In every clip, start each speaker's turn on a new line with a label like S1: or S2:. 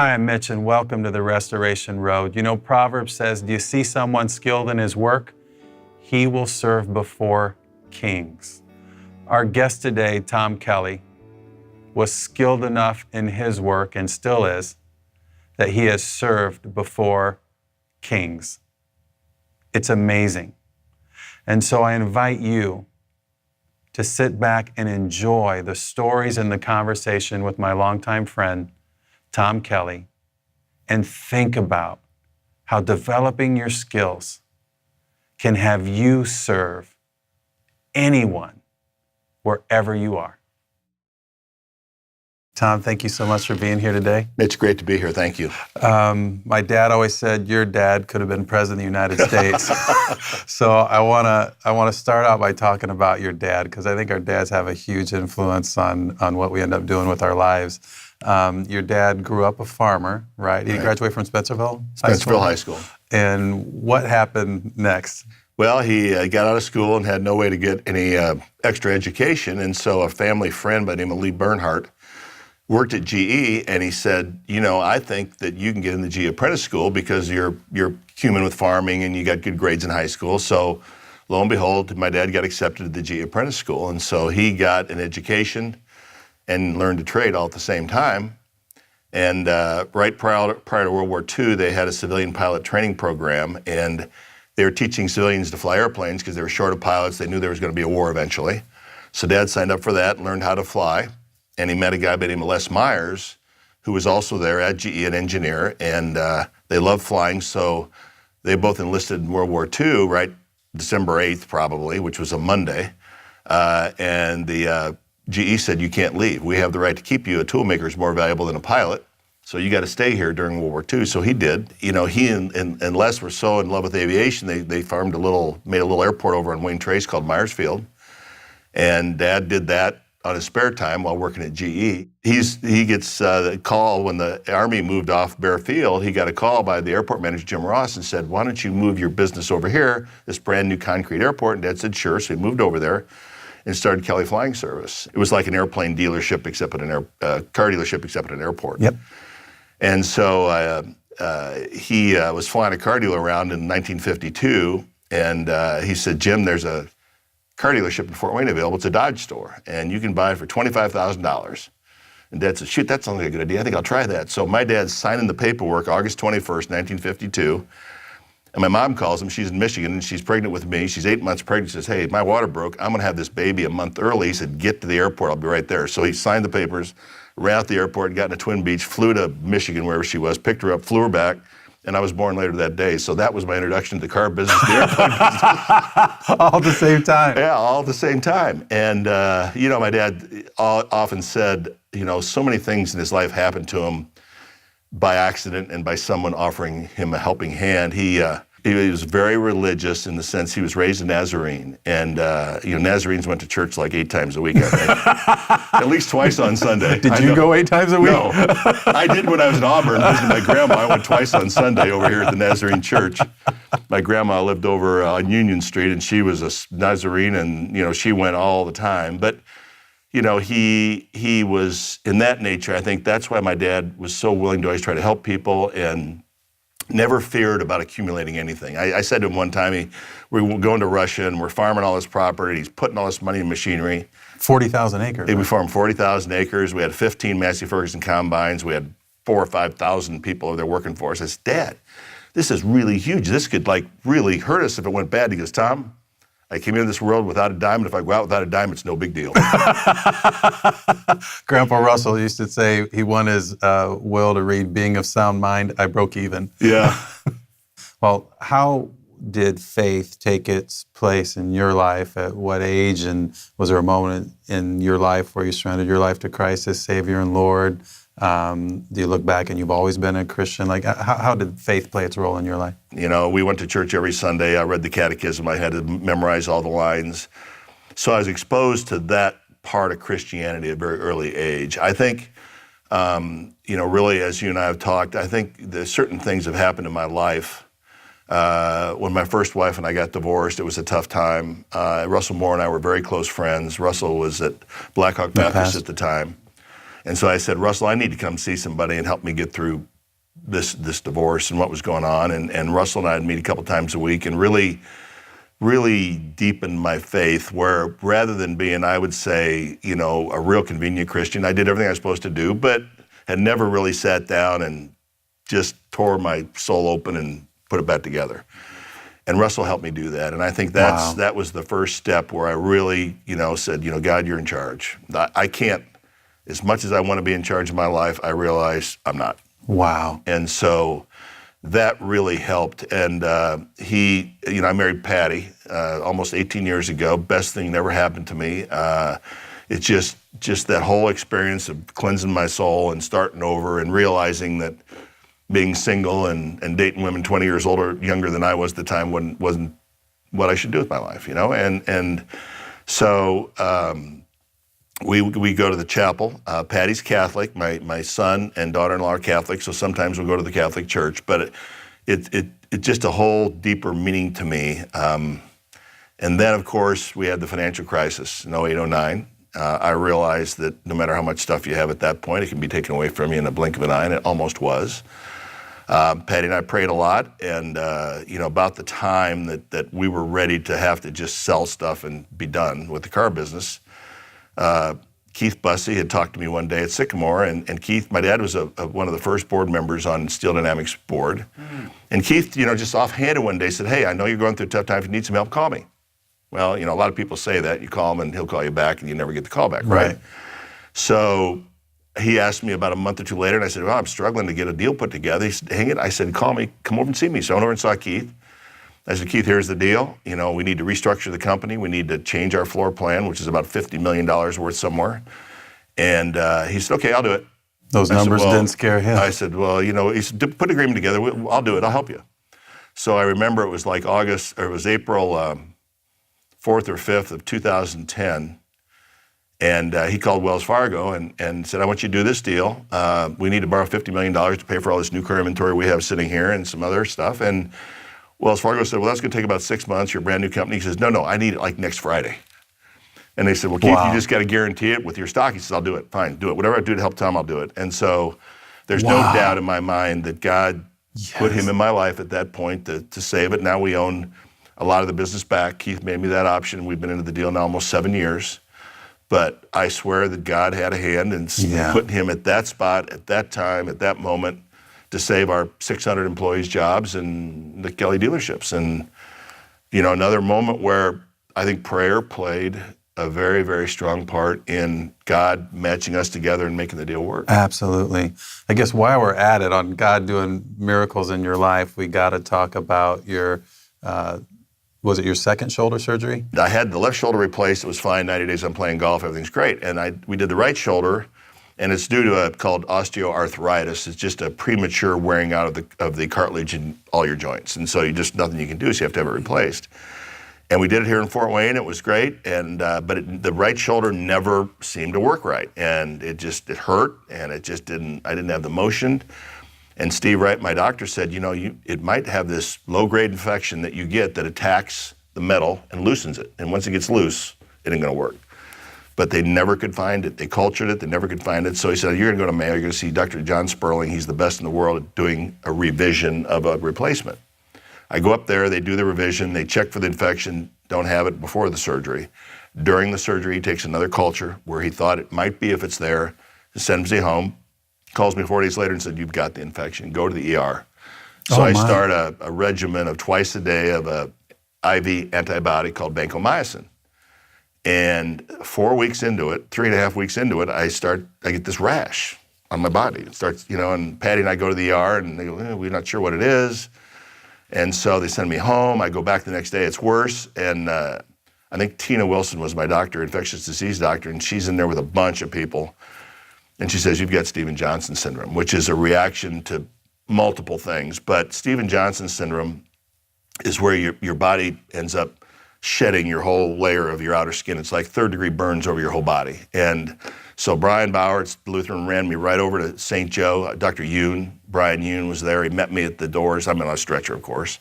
S1: Hi, I'm Mitch, and welcome to the Restoration Road. You know, Proverbs says, do you see someone skilled in his work? He will serve before kings. Our guest today, Tom Kelley, was skilled enough in his work, and still is, that he has served before kings. It's amazing. And so I invite you to sit back and enjoy the stories and the conversation with my longtime friend, Tom Kelley, and think about how developing your skills can have you serve anyone wherever you are. Tom, thank you so much for being here today.
S2: Mitch, great to be here. Thank you.
S1: My dad always said your dad could have been president of the United States. So I want to start out by talking about your dad, because I think our dads have a huge influence on what we end up doing with our lives. Your dad grew up a farmer, right? He graduated from Spencerville
S2: High School.
S1: And what happened next?
S2: Well, he got out of school and had no way to get any extra education, and so a family friend by the name of Lee Bernhardt worked at GE, and he said, you know, I think that you can get in the GE apprentice school because you're human with farming and you got good grades in high school. So lo and behold, my dad got accepted to the GE apprentice school, and so he got an education and learned to trade all at the same time. And right prior to World War II, they had a civilian pilot training program, and they were teaching civilians to fly airplanes because they were short of pilots. They knew there was going to be a war eventually. So Dad signed up for that and learned how to fly. And he met a guy by the name of Les Myers, who was also there at GE, an engineer, and they loved flying, so they both enlisted in World War II, right, December 8th probably, which was a Monday, and the GE said, you can't leave. We have the right to keep you. A toolmaker is more valuable than a pilot, so you got to stay here during World War II. So he did. You know, he and Les were so in love with aviation, they made a little airport over on Wayne Trace called Myers Field, and Dad did that on his spare time while working at GE. He gets the call when the Army moved off Bear Field. He got a call by the airport manager, Jim Ross, and said, why don't you move your business over here, this brand new concrete airport? And Dad said, sure. So he moved over there and started Kelley Flying Service. It was like an airplane dealership, except at car dealership, except at an airport.
S1: Yep.
S2: And so he was flying a car dealer around in 1952, and he said, Jim, there's a car dealership in Fort Wayne available. It's a Dodge store, and you can buy it for $25,000. And Dad said, shoot, that sounds like a good idea. I think I'll try that. So my dad's signing the paperwork August 21st, 1952, and my mom calls him. She's in Michigan, and she's pregnant with me. She's 8 months pregnant. She says, hey, my water broke. I'm going to have this baby a month early. He said, get to the airport. I'll be right there. So he signed the papers, ran out the airport, got into Twin Beach, flew to Michigan, wherever she was, picked her up, flew her back, and I was born later that day. So that was my introduction to the car business, the airplane business.
S1: All at the same time.
S2: Yeah, all at the same time. And, you know, my dad often said, you know, so many things in his life happened to him by accident and by someone offering him a helping hand. He was very religious in the sense he was raised a Nazarene. And, you know, Nazarenes went to church like 8 times a week, I think. At least twice on Sunday.
S1: Did you go 8 times a week?
S2: No. I did when I was in Auburn visiting my grandma. I went twice on Sunday over here at the Nazarene church. My grandma lived over on Union Street, and she was a Nazarene, and, you know, she went all the time. But, you know, he was in that nature. I think that's why my dad was so willing to always try to help people and never feared about accumulating anything. I said to him one time, we were going to Russia and we're farming all this property. He's putting all this money in machinery.
S1: 40,000 acres.
S2: We farmed 40,000 acres. We had 15 Massey Ferguson combines. We had 4,000 or 5,000 people over there working for us. I said, Dad, this is really huge. This could like really hurt us if it went bad. He goes, Tom, I came into this world without a dime, and if I go out without a dime, it's no big deal.
S1: Grandpa Russell used to say he won his will to read, being of sound mind, I broke even.
S2: Yeah.
S1: Well, how did faith take its place in your life? At what age? And was there a moment in your life where you surrendered your life to Christ as Savior and Lord? Do you look back and you've always been a Christian? Like, how did faith play its role in your life? You
S2: know, we went to church every Sunday. I read the catechism. I had to memorize all the lines. So I was exposed to that part of Christianity at a very early age. I think, you know, really, as you and I have talked, I think there's certain things have happened in my life. When my first wife and I got divorced, it was a tough time. Russell Moore and I were very close friends. Russell was at Blackhawk Baptist at the time. And so I said, Russell, I need to come see somebody and help me get through this divorce and what was going on. And Russell and I would meet a couple times a week and really deepened my faith, where rather than being, I would say, a real convenient Christian, I did everything I was supposed to do, but had never really sat down and just tore my soul open and put it back together. And Russell helped me do that. And I think that was the first step where I really, said, God, you're in charge. I can't, as much as I want to be in charge of my life, I realize I'm not.
S1: Wow.
S2: And so that really helped. And I married Patty almost 18 years ago. Best thing that ever happened to me. It's just that whole experience of cleansing my soul and starting over and realizing that being single and dating women 20 years older, younger than I was at the time wasn't what I should do with my life, And so we go to the chapel. Patty's Catholic. My son and daughter-in-law are Catholic, so sometimes we'll go to the Catholic church. But it's just a whole deeper meaning to me. And then, of course, we had the financial crisis in 08, 09. I realized that no matter how much stuff you have at that point, it can be taken away from you in a blink of an eye, and it almost was. Patty and I prayed a lot, and about the time that we were ready to have to just sell stuff and be done with the car business, Keith Bussey had talked to me one day at Sycamore, and Keith, my dad was one of the first board members on Steel Dynamics board, and Keith, just offhanded one day said, "Hey, I know you're going through a tough time. If you need some help, call me." Well, a lot of people say that. You call him and he'll call you back, and you never get the call back, right? So he asked me about a month or two later, and I said, "Well, I'm struggling to get a deal put together." He said, "Hang it." I said, "Call me, come over and see me." So I went over and saw Keith. I said, "Keith, here's the deal. We need to restructure the company. We need to change our floor plan, which is about $50 million worth somewhere." And he said, "Okay, I'll do it."
S1: Those numbers didn't scare him.
S2: I said, "Well, he said, put an agreement together. I'll do it. I'll help you." So I remember it was like April 4th or 5th of 2010. And he called Wells Fargo and said, "I want you to do this deal. We need to borrow $50 million to pay for all this new car inventory we have sitting here and some other stuff." And Wells Fargo said, "Well, that's going to take about 6 months. You're a brand new company." He says, No, I need it like next Friday. And they said, "Well, Keith, you just got to guarantee it with your stock." He says, "I'll do it. Fine, do it. Whatever I do to help Tom, I'll do it." And so there's no doubt in my mind that God put him in my life at that point to save it. Now we own a lot of the business back. Keith made me that option. We've been into the deal now almost 7 years. But I swear that God had a hand in putting him at that spot, at that time, at that moment, to save our 600 employees' jobs and the Kelley dealerships. And, another moment where I think prayer played a very, very strong part in God matching us together and making the deal work.
S1: Absolutely. I guess while we're at it, on God doing miracles in your life, we got to talk about your was it your second shoulder surgery?
S2: I had the left shoulder replaced. It was fine. 90 days I'm playing golf. Everything's great. And we did the right shoulder, and it's due to called osteoarthritis. It's just a premature wearing out of the cartilage in all your joints. And so nothing you can do, so you have to have it replaced. And we did it here in Fort Wayne. It was great. And the right shoulder never seemed to work right. And it hurt, and I didn't have the motion. And Steve Wright, my doctor, said, it might have this low-grade infection that you get that attacks the metal and loosens it. And once it gets loose, it ain't going to work. But they never could find it. They cultured it. They never could find it. So he said, "You're going to go to Mayo. You're going to see Dr. John Sperling. He's the best in the world at doing a revision of a replacement." I go up there. They do the revision. They check for the infection. Don't have it before the surgery. During the surgery, he takes another culture where he thought it might be if it's there. Sends me home. Calls me 4 days later and said, "You've got the infection. Go to the ER." So I start a regimen of twice a day of a IV antibiotic called vancomycin. And 4 weeks into it, 3.5 weeks into it, I get this rash on my body. It starts, and Patty and I go to the ER, and they go, "We're not sure what it is." And so they send me home. I go back the next day. It's worse. And I think Tina Wilson was my doctor, infectious disease doctor, and she's in there with a bunch of people. And she says, "You've got Stevens-Johnson syndrome," which is a reaction to multiple things. But Stevens-Johnson syndrome is where your body ends up shedding your whole layer of your outer skin. It's like third-degree burns over your whole body. And so Brian Bauer at Lutheran ran me right over to St. Joe. Dr. Yoon, Brian Yoon, was there. He met me at the doors. I'm on a stretcher, of course.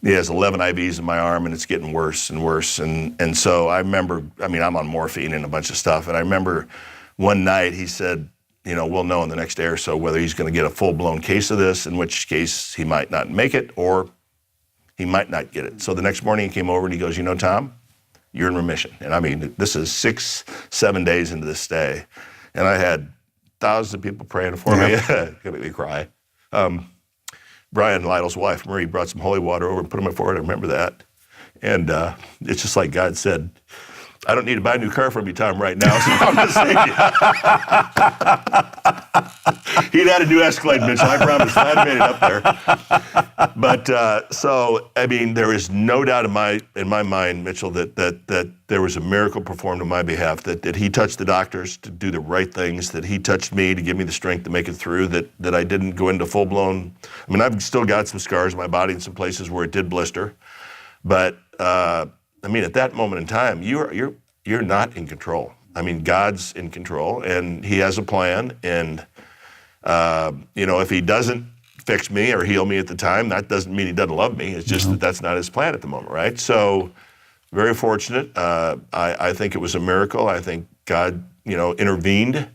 S2: He has 11 IVs in my arm, and it's getting worse and worse. And so I remember, I'm on morphine and a bunch of stuff. And I remember one night he said, we'll know in the next day or so whether he's going to get a full-blown case of this, in which case he might not make it or he might not get it. So the next morning he came over and he goes, Tom, you're in remission. And I mean, this is 6-7 days into this stay. And I had thousands of people praying for me. Gonna make me cry. Brian Lytle's wife, Marie, brought some holy water over and put on my forehead. I remember that. And it's just like God said, I don't need to buy a new car from you, Tom, right now, so I'm going to save you. He'd had a new Escalade, Mitch, I promise. I hadn't made it up there. But so, I mean, there is no doubt in my mind, Mitchell, that there was a miracle performed on my behalf, that he touched the doctors to do the right things, that he touched me to give me the strength to make it through, that I didn't go into full-blown. I mean, I've still got some scars in my body in some places where it did blister. But, I mean, at that moment in time, you're not in control. I mean, God's in control, and he has a plan. And, if he doesn't fix me or heal me at the time, that doesn't mean he doesn't love me. It's just that that's not his plan at the moment, right? So very fortunate. I think it was a miracle. I think God, intervened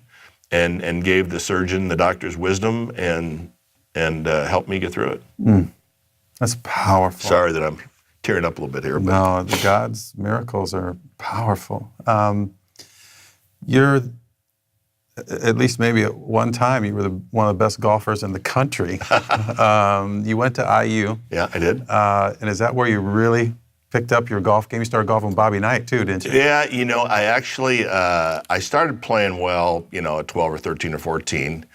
S2: and gave the surgeon, the doctor's wisdom and helped me get through it.
S1: That's powerful.
S2: Sorry that I'm tearing up a little bit here. But.
S1: No, God's miracles are powerful. You're, at least maybe at one time, you were one of the best golfers in the country. You went to IU.
S2: Yeah, I did.
S1: And is that where you really picked up your golf game? You started golfing with Bobby Knight too, didn't you?
S2: Yeah, I actually, I started playing well, at 12 or 13 or 14.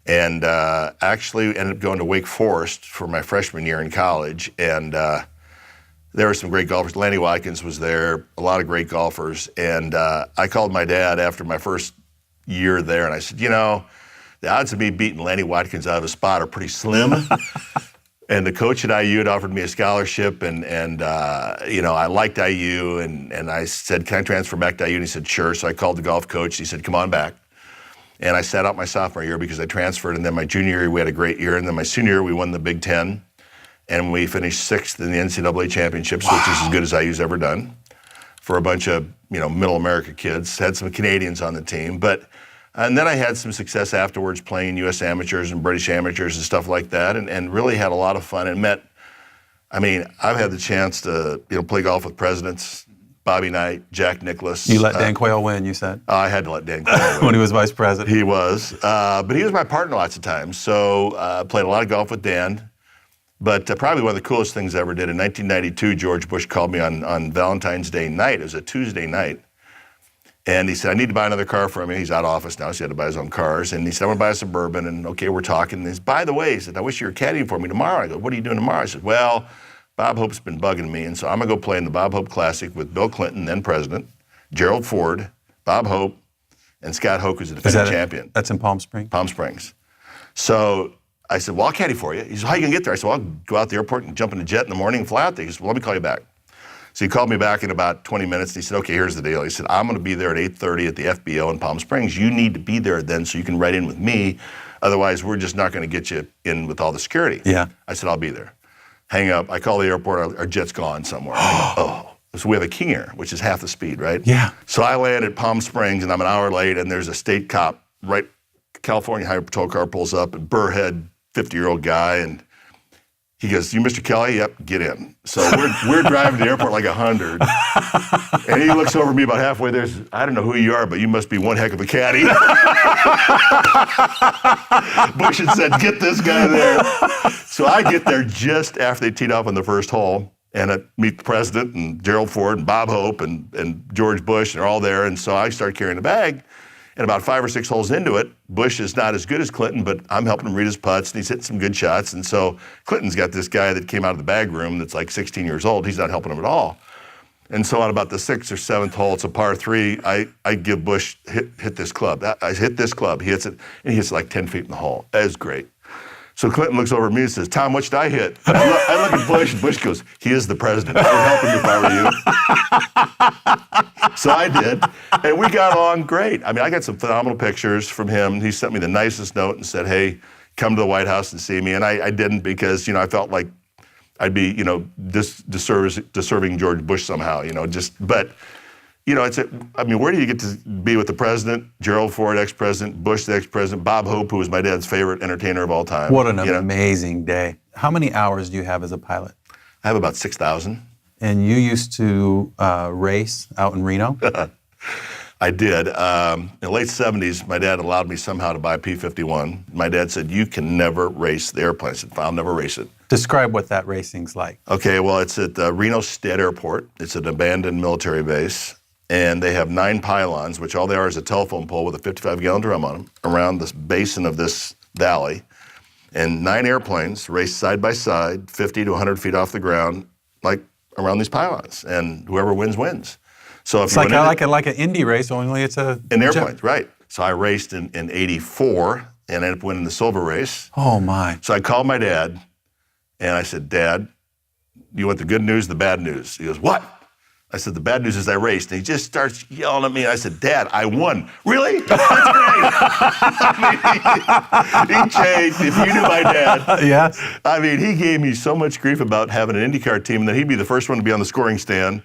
S2: And actually ended up going to Wake Forest for my freshman year in college. And there were some great golfers. Lanny Watkins was there, a lot of great golfers. And I called my dad after my first year there, and I said, the odds of me beating Lanny Watkins out of a spot are pretty slim. And the coach at IU had offered me a scholarship, and I liked IU, and I said, can I transfer back to IU? And he said, sure. So I called the golf coach. He said, come on back. And I sat out my sophomore year because I transferred, and then my junior year we had a great year, and then my senior year we won the Big Ten. And we finished 6th in the NCAA championships, which is as good as IU's ever done for a bunch of, middle America kids. Had some Canadians on the team. And then I had some success afterwards playing U.S. amateurs and British amateurs and stuff like that, and really had a lot of fun and I've had the chance to, play golf with presidents, Bobby Knight, Jack Nicklaus.
S1: You let Dan Quayle win, you said?
S2: I had to let Dan Quayle win.
S1: When he was vice president.
S2: He was. But he was my partner lots of times. So played a lot of golf with Dan. But probably one of the coolest things I ever did, in 1992, George Bush called me on Valentine's Day night. It was a Tuesday night. And he said, I need to buy another car for me. He's out of office now, so he had to buy his own cars. And he said, I'm going to buy a Suburban. And okay, we're talking. And he said, by the way, he said, I wish you were caddying for me tomorrow. I go, what are you doing tomorrow? I said, well, Bob Hope's been bugging me. And so I'm going to go play in the Bob Hope Classic with Bill Clinton, then president, Gerald Ford, Bob Hope, and Scott Hoke, who's the defending champion.
S1: That's in Palm Springs?
S2: Palm Springs. So I said, well, I'll caddy for you. He said, how are you going to get there? I said, well, I'll go out to the airport and jump in a jet in the morning and fly out there. He said, well, let me call you back. So he called me back in about 20 minutes, and he said, okay, here's the deal. He said, I'm going to be there at 8:30 at the FBO in Palm Springs. You need to be there then so you can write in with me. Otherwise, we're just not going to get you in with all the security.
S1: Yeah.
S2: I said, I'll be there. Hang up. I call the airport. Our jet's gone somewhere. I go, oh. So we have a King Air, which is half the speed, right?
S1: Yeah.
S2: So I land at Palm Springs, and I'm an hour late, and there's a state cop, right? California Highway Patrol car pulls up, and Burrhead, 50-year-old guy, and he goes, you Mr. Kelley? Yep, get in. So we're driving to the airport like 100. And he looks over at me about halfway there. Says, I don't know who you are, but you must be one heck of a caddy. Bush had said, get this guy there. So I get there just after they teed off on the first hole. And I meet the president and Gerald Ford and Bob Hope and George Bush, and they're all there. And so I start carrying the bag. And about 5 or 6 holes into it, Bush is not as good as Clinton, but I'm helping him read his putts, and he's hitting some good shots. And so Clinton's got this guy that came out of the bag room that's like 16 years old. He's not helping him at all. And so on about the 6th or 7th hole, it's a par 3, I give Bush, hit this club. I hit this club. He hits it, and he hits it like 10 feet in the hole. That was great. So Clinton looks over at me and says, Tom, what should I hit? I look at Bush, and Bush goes, he is the president. I would help him if I were you. So I did, and we got along great. I mean, I got some phenomenal pictures from him. He sent me the nicest note and said, hey, come to the White House and see me. And I didn't because, I felt like I'd be, disserving George Bush somehow, but where do you get to be with the president, Gerald Ford, ex-president, Bush, the ex-president, Bob Hope, who was my dad's favorite entertainer of all time.
S1: What an amazing day. How many hours do you have as a pilot?
S2: I have about 6,000.
S1: And you used to race out in Reno?
S2: I did. In the late 70s, my dad allowed me somehow to buy a P-51. My dad said, you can never race the airplane. I said, I'll never race it.
S1: Describe what that racing's like.
S2: Okay, well, it's at Reno State Airport. It's an abandoned military base. And they have 9 pylons, which all they are is a telephone pole with a 55-gallon drum on them, around this basin of this valley. And 9 airplanes race side by side, 50 to 100 feet off the ground, like around these pylons. And whoever wins, wins. So if
S1: it's like an Indy race, only it's an
S2: airplane, right? So I raced in '84 and ended up winning the silver race.
S1: Oh my!
S2: So I called my dad, and I said, "Dad, you want the good news, the bad news?" He goes, "What?" I said, "The bad news is I raced." And he just starts yelling at me. And I said, "Dad, I won." Really? That's great. He changed. If you knew my dad,
S1: yeah.
S2: I mean, he gave me so much grief about having an IndyCar team that he'd be the first one to be on the scoring stand.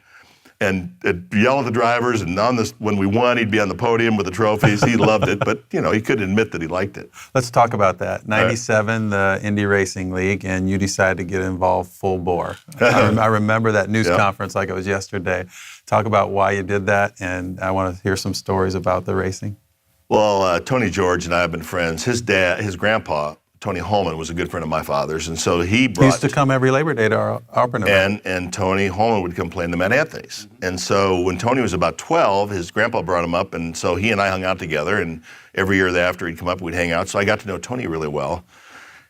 S2: And yell at the drivers, and when we won, he'd be on the podium with the trophies. He loved it, but he couldn't admit that he liked it.
S1: Let's talk about that. 97, the Indy Racing League, and you decided to get involved full bore. I remember that news conference like it was yesterday. Talk about why you did that, and I want to hear some stories about the racing.
S2: Well, Tony George and I have been friends. His grandpa, Tony Holman, was a good friend of my father's, and so he
S1: used to come every Labor Day to Auburn.
S2: And Tony Holman would come play in the Mad Anthony's. And so when Tony was about 12, his grandpa brought him up, and so he and I hung out together, and every year thereafter he'd come up, we'd hang out. So I got to know Tony really well.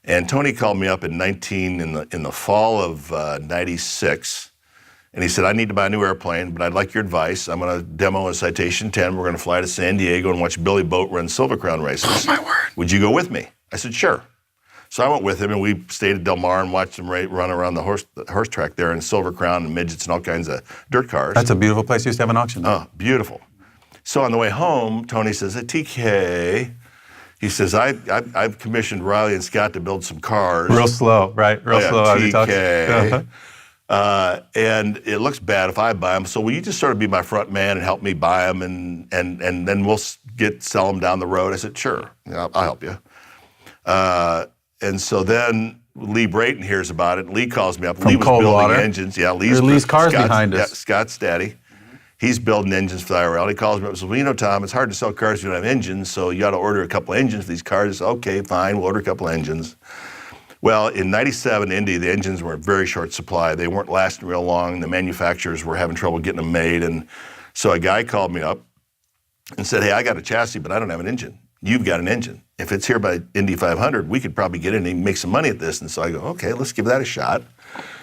S2: And Tony called me up in the fall of 96, and he said, I need to buy a new airplane, but I'd like your advice. I'm going to demo a Citation 10. We're going to fly to San Diego and watch Billy Boat run Silver Crown races.
S1: Oh, my word.
S2: Would you go with me? I said, sure. So I went with him, and we stayed at Del Mar and watched him run around the horse track there in Silver Crown and midgets and all kinds of dirt cars.
S1: That's a beautiful place. You used to have an auction.
S2: Oh, beautiful. So on the way home, Tony says, hey, TK, he says, I've commissioned Riley and Scott to build some cars.
S1: Real slow, right? Real slow.
S2: TK. And it looks bad if I buy them. So will you just sort of be my front man and help me buy them, and then we'll sell them down the road? I said, sure, I'll help you. And so then Lee Brayton hears about it. Lee calls me up.
S1: From
S2: Lee was
S1: Coldwater.
S2: building engines. Yeah,
S1: Lee's cars behind us.
S2: Scott's daddy. He's building engines for the IRL. He calls me up and says, well, Tom, it's hard to sell cars if you don't have engines, so you ought to order a couple of engines for these cars. Okay, fine, we'll order a couple of engines. Well, in 97 Indy, the engines were in very short supply. They weren't lasting real long. The manufacturers were having trouble getting them made. And so a guy called me up and said, hey, I got a chassis, but I don't have an engine. You've got an engine. If it's here by Indy 500, we could probably get in and make some money at this. And so I go, okay, let's give that a shot.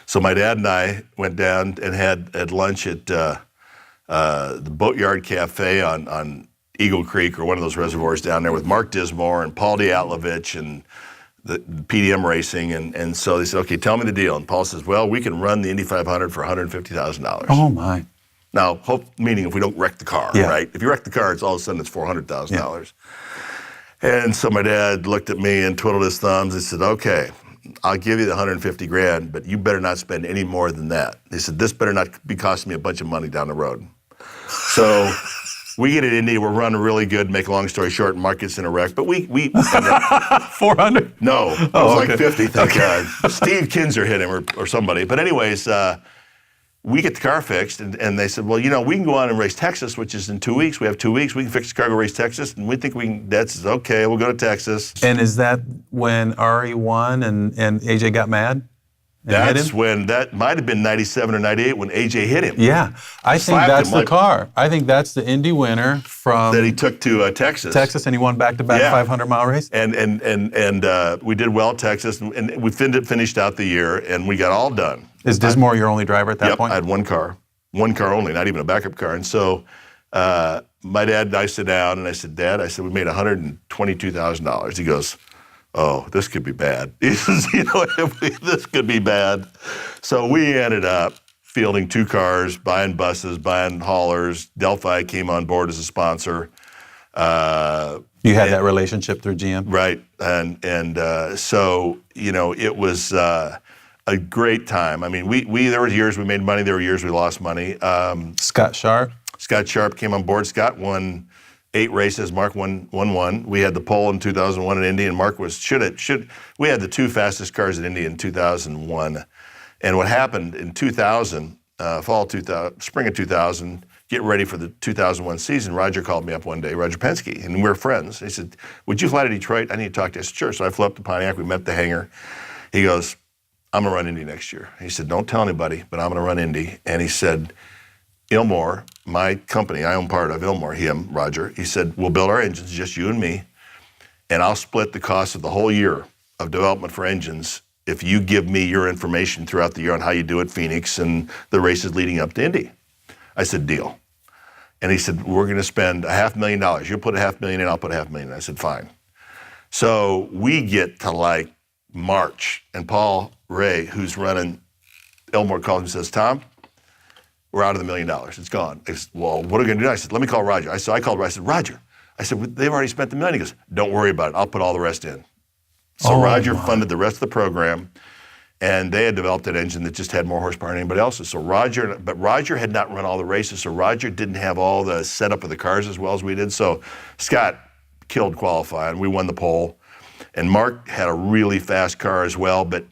S2: So my dad and I went down and had lunch at the Boatyard Cafe on Eagle Creek, or one of those reservoirs down there, with Mark Dismore and Paul Diatlovich and the PDM Racing. And so they said, okay, tell me the deal. And Paul says, well, we can run the Indy 500 for $150,000.
S1: Oh, my.
S2: Now, meaning if we don't wreck the car, right? If you wreck the car, it's all of a sudden it's $400,000. Yeah. And so my dad looked at me and twiddled his thumbs and said, okay, I'll give you the $150,000, but you better not spend any more than that. He said, this better not be costing me a bunch of money down the road. So we get it Indy, we're running really good, make a long story short, Mark gets in a wreck, but we
S1: 400?
S2: No, it was like 50, thank God. Steve Kinzer hit him or somebody. But anyways, we get the car fixed, and they said, well, we can go on and race Texas, which is in 2 weeks. We have 2 weeks. We can fix the car, go race Texas, and we think we can. Dad says, okay, we'll go to Texas.
S1: And is that when Ari won and AJ got mad?
S2: That's when, that might have been 97 or 98 when AJ hit him.
S1: Yeah, I think that's the car. I think that's the Indy winner from
S2: that he took to Texas.
S1: Texas, and he won back-to-back 500-mile race.
S2: And we did well at Texas, and we finished out the year, and we got all done.
S1: Is Dismore your only driver at that point?
S2: I had one car only, not even a backup car. And so my dad and I sit down, and I said, Dad, we made $122,000. He goes, oh, this could be bad. He says, this could be bad. So we ended up fielding 2 cars, buying buses, buying haulers. Delphi came on board as a sponsor.
S1: You had that relationship through GM?
S2: Right. And so, it was a great time. I mean, there were years we made money, there were years we lost money.
S1: Scott Sharp?
S2: Scott Sharp came on board. Scott won 8 races. Mark won 1. We had the pole in 2001 in Indy, and Mark we had the 2 fastest cars in Indy in 2001. And what happened in 2000, spring of 2000, get ready for the 2001 season, Roger called me up one day, Roger Penske, and we were friends. He said, would you fly to Detroit? I need to talk to you. I said, sure. So I flew up to Pontiac. We met at the hangar. He goes, I'm going to run Indy next year. He said, don't tell anybody, but I'm going to run Indy. And he said, Ilmor, my company, I own part of Ilmor, Roger, he said, we'll build our engines, just you and me, and I'll split the cost of the whole year of development for engines if you give me your information throughout the year on how you do at Phoenix and the races leading up to Indy. I said, deal. And he said, we're going to spend $500,000. You'll put $500,000 in, I'll put $500,000 in. I said, fine. So we get to like March, and Paul Ray, who's running Ilmor, calls me and says, Tom, we're out of the $1 million. It's gone. I said, well, what are we going to do? I said, let me call Roger. So I called Roger. I said, Roger. I said, they've already spent the $1 million. He goes, don't worry about it. I'll put all the rest in. So Roger funded the rest of the program, and they had developed an engine that just had more horsepower than anybody else's. So Roger had not run all the races, so Roger didn't have all the setup of the cars as well as we did. So Scott killed qualifying. We won the pole. And Mark had a really fast car as well, but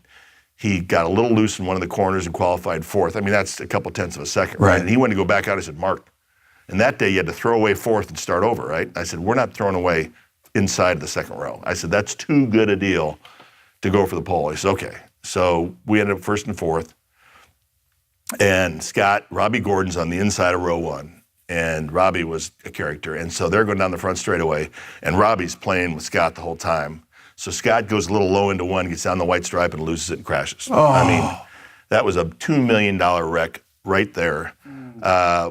S2: he got a little loose in one of the corners and qualified 4th. I mean, that's a couple tenths of a second, right? And he wanted to go back out. I said, Mark, and that day you had to throw away 4th and start over, right? I said, we're not throwing away inside the second row. I said, that's too good a deal to go for the pole. He said, okay. So we ended up 1st and 4th. And Robbie Gordon's on the inside of row 1. And Robbie was a character. And so they're going down the front straightaway. And Robbie's playing with Scott the whole time. So Scott goes a little low into 1, gets down the white stripe and loses it and crashes. I mean, that was a $2 million wreck right there.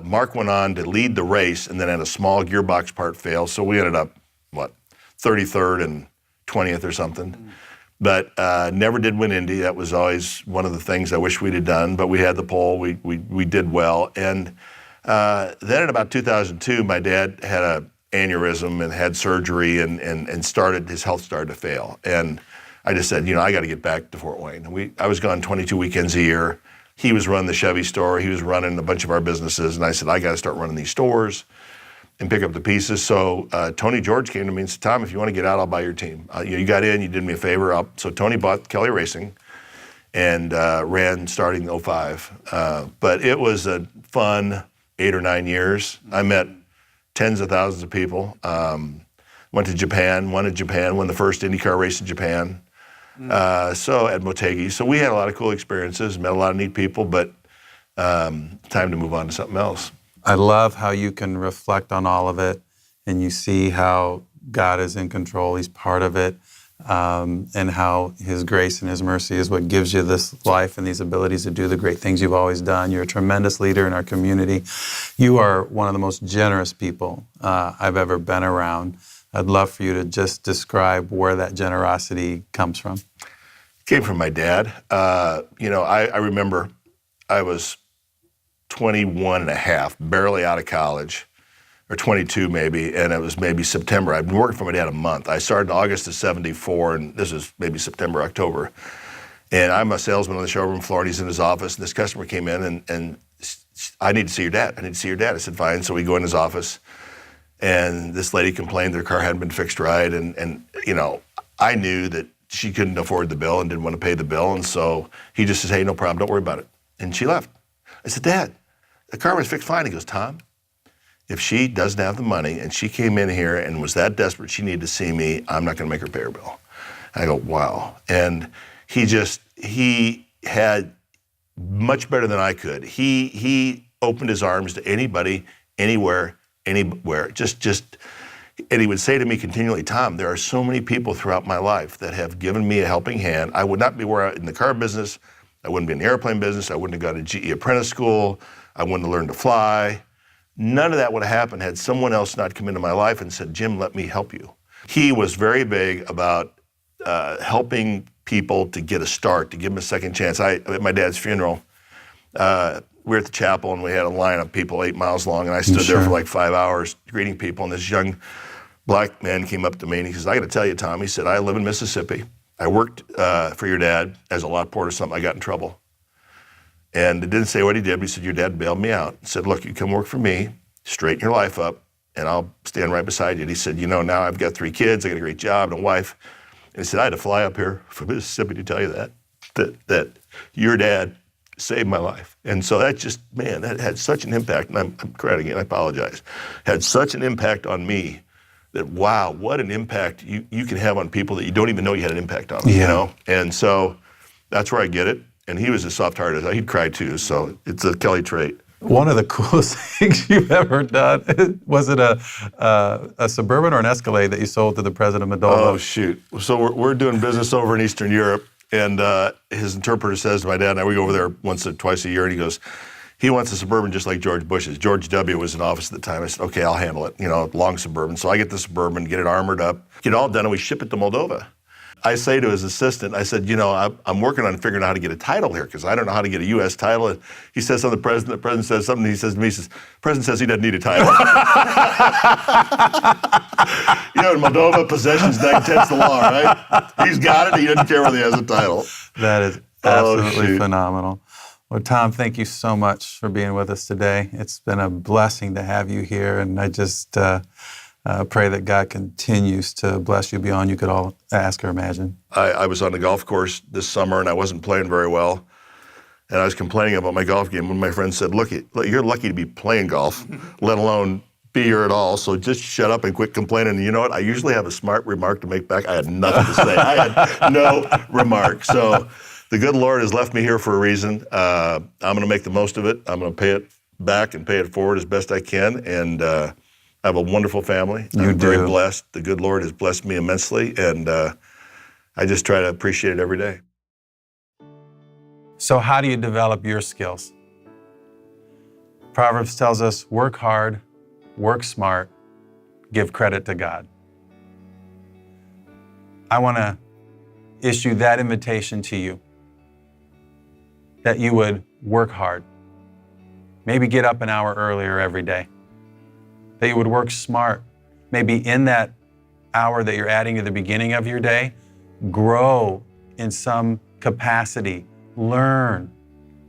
S2: Mark went on to lead the race and then had a small gearbox part fail. So we ended up, 33rd and 20th or something. But never did win Indy. That was always one of the things I wish we'd have done. But we had the pole. We did well. And then in about 2002, my dad had an aneurysm and had surgery and his health started to fail. And I just said, I got to get back to Fort Wayne. I was gone 22 weekends a year. He was running the Chevy store. He was running a bunch of our businesses. And I said, I got to start running these stores and pick up the pieces. So Tony George came to me and said, Tom, if you want to get out, I'll buy your team. You got in, you did me a favor. So Tony bought Kelley Racing and ran starting in 05. But it was a fun 8 or 9 years. I met tens of thousands of people. Went to Japan, won the first IndyCar race in Japan. So at Motegi. So we had a lot of cool experiences, met a lot of neat people, but time to move on to something else.
S1: I love how you can reflect on all of it and you see how God is in control, He's part of it, and how His grace and His mercy is what gives you this life and these abilities to do the great things you've always done. You're a tremendous leader in our community. You are one of the most generous people I've ever been around. I'd love for you to just describe where that generosity comes from.
S2: It came from my dad. I remember I was 21 and a half, barely out of college, or 22 maybe, and it was maybe September. I'd been working for my dad a month. I started in August of 74, and this is maybe September, October. And I'm a salesman on the showroom floor, and he's in his office, and this customer came in, and I need to see your dad. I said, fine. So we go in his office, and this lady complained their car hadn't been fixed right, and I knew that she couldn't afford the bill and didn't want to pay the bill, and so he just says, hey, no problem, don't worry about it. And she left. I said, Dad, the car was fixed fine. He goes, Tom, if she doesn't have the money and she came in here and was that desperate she needed to see me, I'm not going to make her pay her bill. And I go, wow. And he had much better than I could. He opened his arms to anybody, anywhere. And he would say to me continually, Tom, there are so many people throughout my life that have given me a helping hand. I would not be in the car business. I wouldn't be in the airplane business. I wouldn't have gone to GE apprentice school. I wouldn't have learned to fly. None of that would have happened had someone else not come into my life and said, Jim, let me help you. He was very big about helping people to get a start, to give them a second chance. At my dad's funeral, we were at the chapel and we had a line of people 8 miles long, and I stood there for like 5 hours greeting people, and this young black man came up to me and he says, I got to tell you, Tom, he said, I live in Mississippi. I worked for your dad as a lot porter or something. I got in trouble. And it didn't say what he did, but he said, your dad bailed me out. He said, look, you come work for me straighten your life up, and I'll stand right beside you. And he said, now I've got 3 kids, I got a great job and a wife. And he said, I had to fly up here from Mississippi to tell you that your dad saved my life. And so that just, man, that had such an impact. And I'm crying again, I apologize. Had such an impact on me that, wow, what an impact you can have on people that you don't even know you had an impact on them, And so that's where I get it. And he was as soft-hearted as he'd cry too. So it's a Kelley trait.
S1: One of the coolest things you've ever done, was it a Suburban or an Escalade that you sold to the president of Moldova?
S2: Oh, shoot. So we're doing business over in Eastern Europe, and his interpreter says to my dad and I, we go over there once or twice a year, and he goes, he wants a Suburban just like George Bush's. George W. was in office at the time. I said, okay, I'll handle it, long Suburban. So I get the Suburban, get it armored up, get it all done, and we ship it to Moldova. I say to his assistant, I said, I'm working on figuring out how to get a title here because I don't know how to get a U.S. title. And he says something to the president says something, he says to me, the president says he doesn't need a title. In Moldova, possession's 9/10 the law, right? He's got it, he doesn't care whether he has a title.
S1: That is absolutely phenomenal. Well, Tom, thank you so much for being with us today. It's been a blessing to have you here, and I just pray that God continues to bless you beyond you could all ask or imagine.
S2: I was on the golf course this summer, and I wasn't playing very well, and I was complaining about my golf game. One of my friends said, look, you're lucky to be playing golf, let alone be here at all, so just shut up and quit complaining. And you know what? I usually have a smart remark to make back. I had nothing to say. I had no remark. So the good Lord has left me here for a reason. I'm going to make the most of it. I'm going to pay it back and pay it forward as best I can, and I have a wonderful family. I'm very blessed. The good Lord has blessed me immensely, and I just try to appreciate it every day.
S1: So how do you develop your skills? Proverbs tells us, work hard, work smart, give credit to God. I want to issue that invitation to you, that you would work hard. Maybe get up an hour earlier every day. That you would work smart. Maybe in that hour that you're adding to the beginning of your day, grow in some capacity, learn,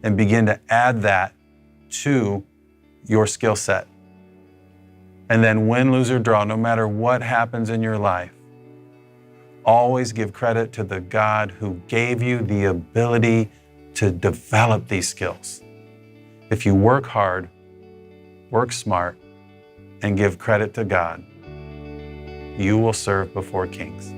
S1: and begin to add that to your skill set. And then win, lose, or draw, no matter what happens in your life, always give credit to the God who gave you the ability to develop these skills. If you work hard, work smart, and give credit to God, you will serve before kings.